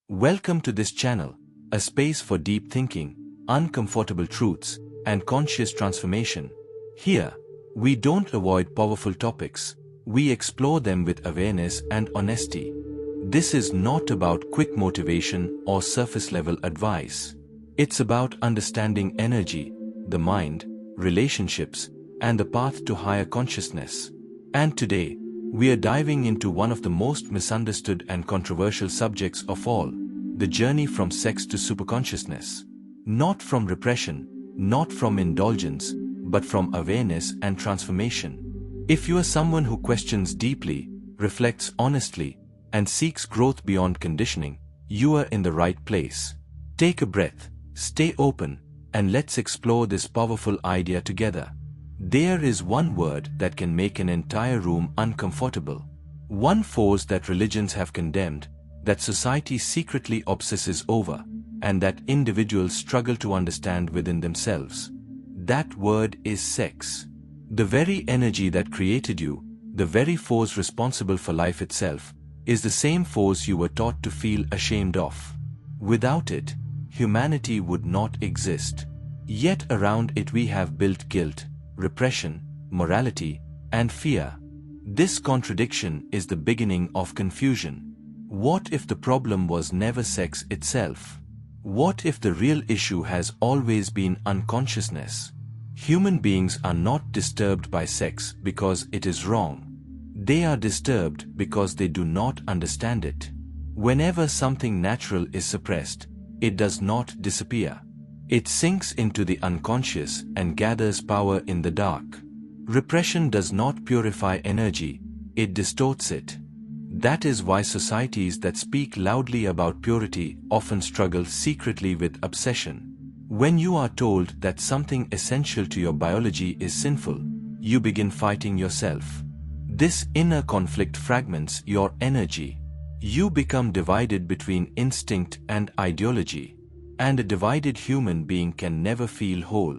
Welcome to this channel, a space for deep thinking, uncomfortable truths, and conscious transformation. Here, we don't avoid powerful topics, we explore them with awareness and honesty. This is not about quick motivation or surface-level advice. It's about understanding energy, the mind, relationships, and the path to higher consciousness. And today, we are diving into one of the most misunderstood and controversial subjects of all, the journey from sex to superconsciousness. Not from repression, not from indulgence, but from awareness and transformation. If you are someone who questions deeply, reflects honestly, and seeks growth beyond conditioning, you are in the right place. Take a breath, stay open, and let's explore this powerful idea together. There is one word that can make an entire room uncomfortable. One force that religions have condemned, that society secretly obsesses over, and that individuals struggle to understand within themselves. That word is sex. The very energy that created you, the very force responsible for life itself, is the same force you were taught to feel ashamed of. Without it, humanity would not exist. Yet around it we have built guilt, repression, morality, and fear. This contradiction is the beginning of confusion. What if the problem was never sex itself? What if the real issue has always been unconsciousness? Human beings are not disturbed by sex because it is wrong. They are disturbed because they do not understand it. Whenever something natural is suppressed, it does not disappear. It sinks into the unconscious and gathers power in the dark. Repression does not purify energy, it distorts it. That is why societies that speak loudly about purity often struggle secretly with obsession. When you are told that something essential to your biology is sinful, you begin fighting yourself. This inner conflict fragments your energy. You become divided between instinct and ideology. And a divided human being can never feel whole.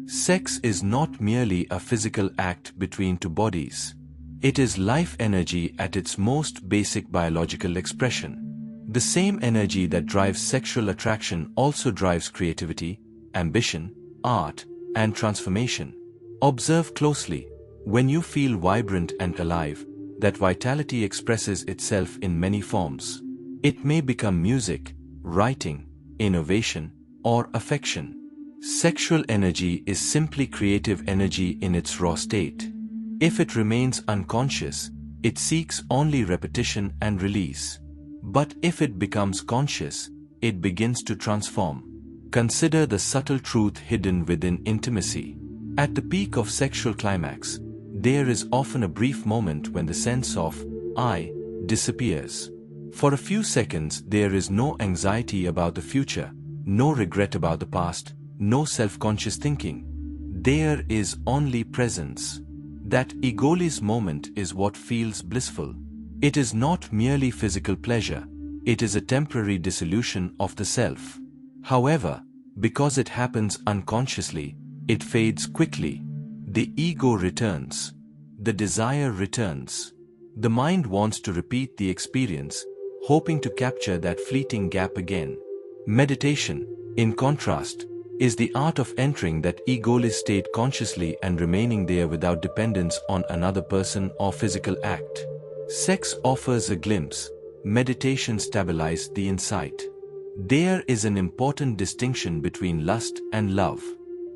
Sex is not merely a physical act between two bodies. It is life energy at its most basic biological expression. The same energy that drives sexual attraction also drives creativity, ambition, art, and transformation. Observe closely. When you feel vibrant and alive, that vitality expresses itself in many forms. It may become music, writing, innovation, or affection. Sexual energy is simply creative energy in its raw state. If it remains unconscious, it seeks only repetition and release. But if it becomes conscious, it begins to transform. Consider the subtle truth hidden within intimacy. At the peak of sexual climax, there is often a brief moment when the sense of I disappears. For a few seconds, there is no anxiety about the future, no regret about the past, no self-conscious thinking. There is only presence. That egoless moment is what feels blissful. It is not merely physical pleasure, it is a temporary dissolution of the self. However, because it happens unconsciously, it fades quickly. The ego returns. The desire returns. The mind wants to repeat the experience, hoping to capture that fleeting gap again. Meditation, in contrast, is the art of entering that egoless state consciously and remaining there without dependence on another person or physical act. Sex offers a glimpse, meditation stabilizes the insight. There is an important distinction between lust and love.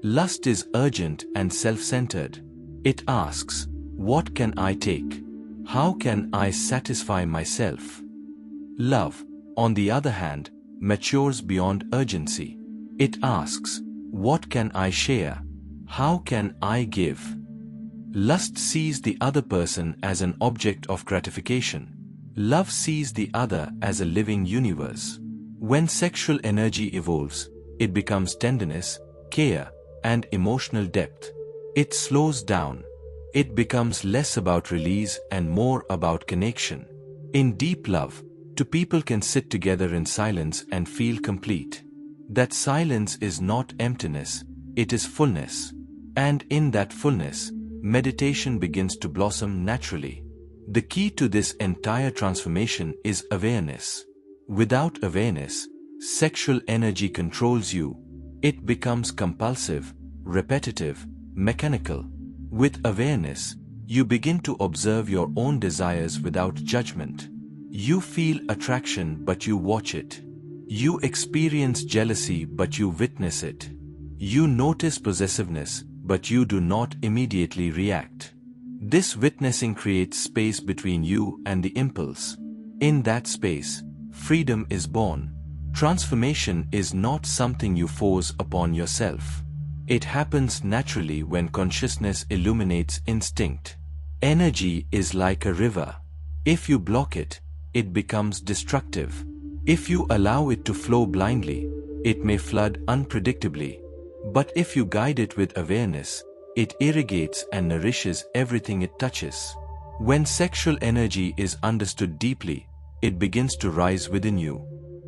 Lust is urgent and self-centered. It asks, what can I take? How can I satisfy myself? Love, on the other hand, matures beyond urgency. It asks, what can I share? How can I give? Lust sees the other person as an object of gratification. Love sees the other as a living universe. When sexual energy evolves, it becomes tenderness, care, and emotional depth. It slows down. It becomes less about release and more about connection. In deep love, two people can sit together in silence and feel complete. That silence is not emptiness, it is fullness. And in that fullness, meditation begins to blossom naturally. The key to this entire transformation is awareness. Without awareness, sexual energy controls you. It becomes compulsive, repetitive, mechanical. With awareness, you begin to observe your own desires without judgment. You feel attraction but you watch it. You experience jealousy but you witness it. You notice possessiveness but you do not immediately react. This witnessing creates space between you and the impulse. In that space, freedom is born. Transformation is not something you force upon yourself. It happens naturally when consciousness illuminates instinct. Energy is like a river. If you block it, it becomes destructive. If you allow it to flow blindly, it may flood unpredictably. But if you guide it with awareness, it irrigates and nourishes everything it touches. When sexual energy is understood deeply, it begins to rise within you.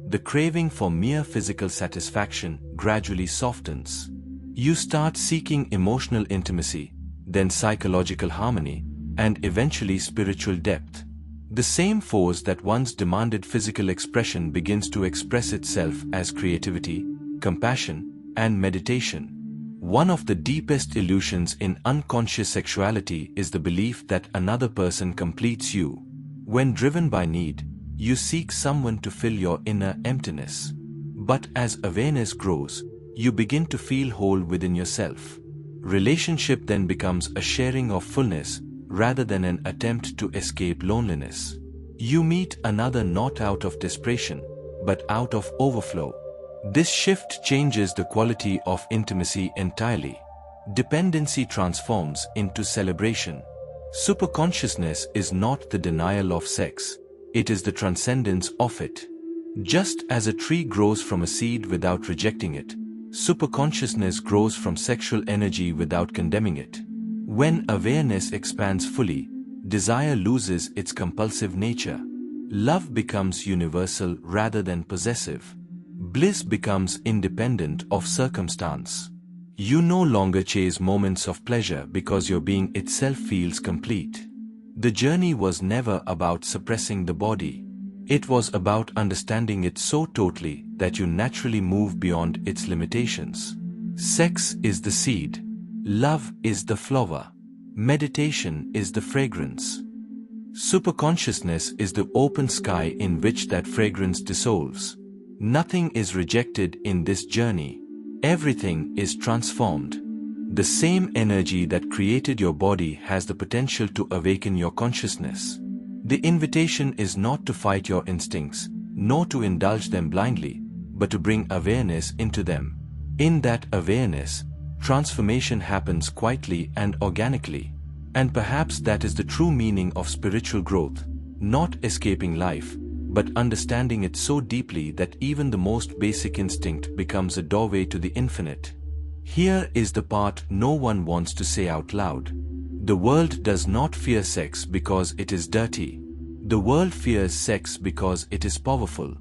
The craving for mere physical satisfaction gradually softens. You start seeking emotional intimacy, then psychological harmony, and eventually spiritual depth. The same force that once demanded physical expression begins to express itself as creativity, compassion, and meditation. One of the deepest illusions in unconscious sexuality is the belief that another person completes you. When driven by need, you seek someone to fill your inner emptiness. But as awareness grows, you begin to feel whole within yourself. Relationship then becomes a sharing of fullness rather than an attempt to escape loneliness. You meet another not out of desperation, but out of overflow. This shift changes the quality of intimacy entirely. Dependency transforms into celebration. Superconsciousness is not the denial of sex, it is the transcendence of it. Just as a tree grows from a seed without rejecting it, superconsciousness grows from sexual energy without condemning it. When awareness expands fully, desire loses its compulsive nature. Love becomes universal rather than possessive. Bliss becomes independent of circumstance. You no longer chase moments of pleasure because your being itself feels complete. The journey was never about suppressing the body. It was about understanding it so totally that you naturally move beyond its limitations. Sex is the seed. Love is the flower. Meditation is the fragrance. Superconsciousness is the open sky in which that fragrance dissolves. Nothing is rejected in this journey. Everything is transformed. The same energy that created your body has the potential to awaken your consciousness. The invitation is not to fight your instincts, nor to indulge them blindly, but to bring awareness into them. In that awareness, transformation happens quietly and organically. And perhaps that is the true meaning of spiritual growth, not escaping life, but understanding it so deeply that even the most basic instinct becomes a doorway to the infinite. Here is the part no one wants to say out loud. The world does not fear sex because it is dirty. The world fears sex because it is powerful.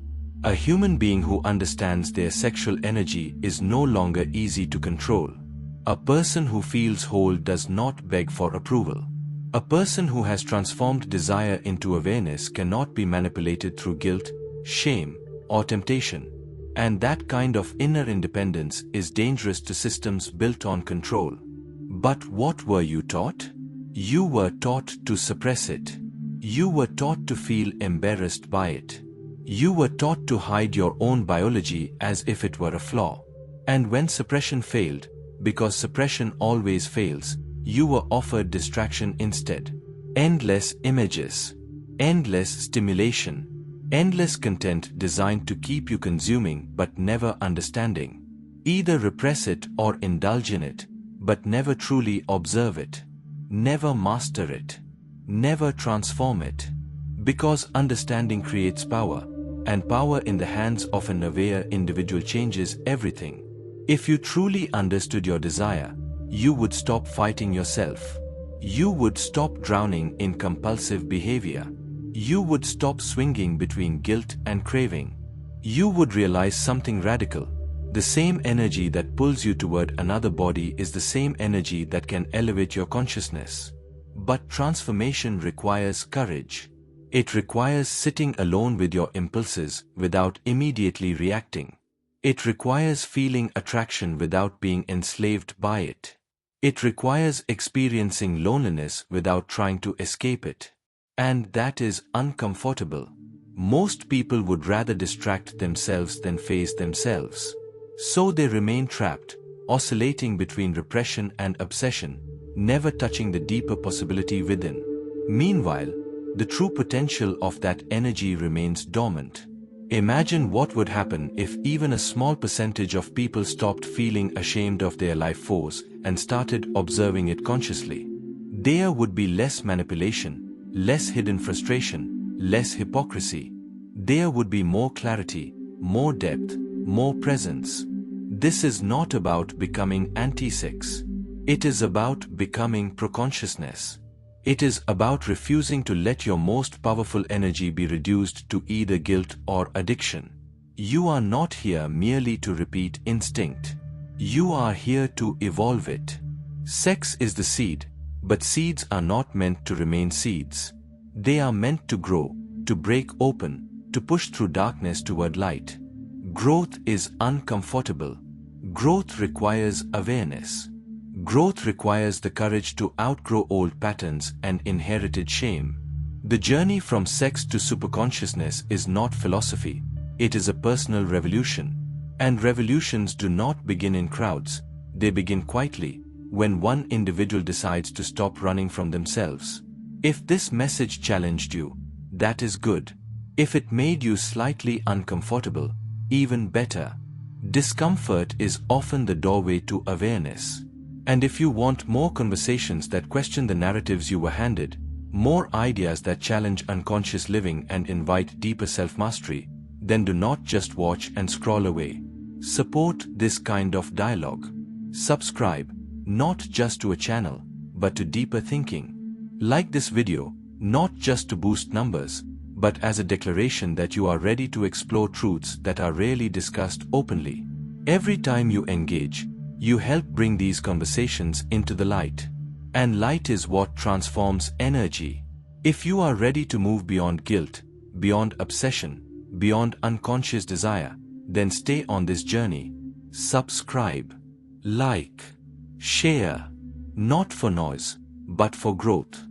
A human being who understands their sexual energy is no longer easy to control. A person who feels whole does not beg for approval. A person who has transformed desire into awareness cannot be manipulated through guilt, shame, or temptation. And that kind of inner independence is dangerous to systems built on control. But what were you taught? You were taught to suppress it. You were taught to feel embarrassed by it. You were taught to hide your own biology as if it were a flaw. And when suppression failed, because suppression always fails, you were offered distraction instead. Endless images, endless stimulation, endless content designed to keep you consuming but never understanding. Either repress it or indulge in it, but never truly observe it. Never master it. Never transform it. Because understanding creates power, and power in the hands of an aware individual changes everything. If you truly understood your desire, you would stop fighting yourself. You would stop drowning in compulsive behavior. You would stop swinging between guilt and craving. You would realize something radical. The same energy that pulls you toward another body is the same energy that can elevate your consciousness. But transformation requires courage. It requires sitting alone with your impulses without immediately reacting. It requires feeling attraction without being enslaved by it. It requires experiencing loneliness without trying to escape it. And that is uncomfortable. Most people would rather distract themselves than face themselves. So they remain trapped, oscillating between repression and obsession, never touching the deeper possibility within. Meanwhile, the true potential of that energy remains dormant. Imagine what would happen if even a small percentage of people stopped feeling ashamed of their life force and started observing it consciously. There would be less manipulation, less hidden frustration, less hypocrisy. There would be more clarity, more depth, more presence. This is not about becoming anti-sex. It is about becoming pro-consciousness. It is about refusing to let your most powerful energy be reduced to either guilt or addiction. You are not here merely to repeat instinct. You are here to evolve it. Sex is the seed, but seeds are not meant to remain seeds. They are meant to grow, to break open, to push through darkness toward light. Growth is uncomfortable. Growth requires awareness. Growth requires the courage to outgrow old patterns and inherited shame. The journey from sex to superconsciousness is not philosophy, it is a personal revolution. And revolutions do not begin in crowds, they begin quietly, when one individual decides to stop running from themselves. If this message challenged you, that is good. If it made you slightly uncomfortable, even better. Discomfort is often the doorway to awareness. And if you want more conversations that question the narratives you were handed, more ideas that challenge unconscious living and invite deeper self-mastery, then do not just watch and scroll away. Support this kind of dialogue. Subscribe, not just to a channel, but to deeper thinking. Like this video, not just to boost numbers, but as a declaration that you are ready to explore truths that are rarely discussed openly. Every time you engage, you help bring these conversations into the light. And light is what transforms energy. If you are ready to move beyond guilt, beyond obsession, beyond unconscious desire, then stay on this journey. Subscribe, like, share, not for noise, but for growth.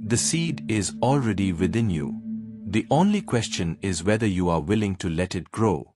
The seed is already within you. The only question is whether you are willing to let it grow.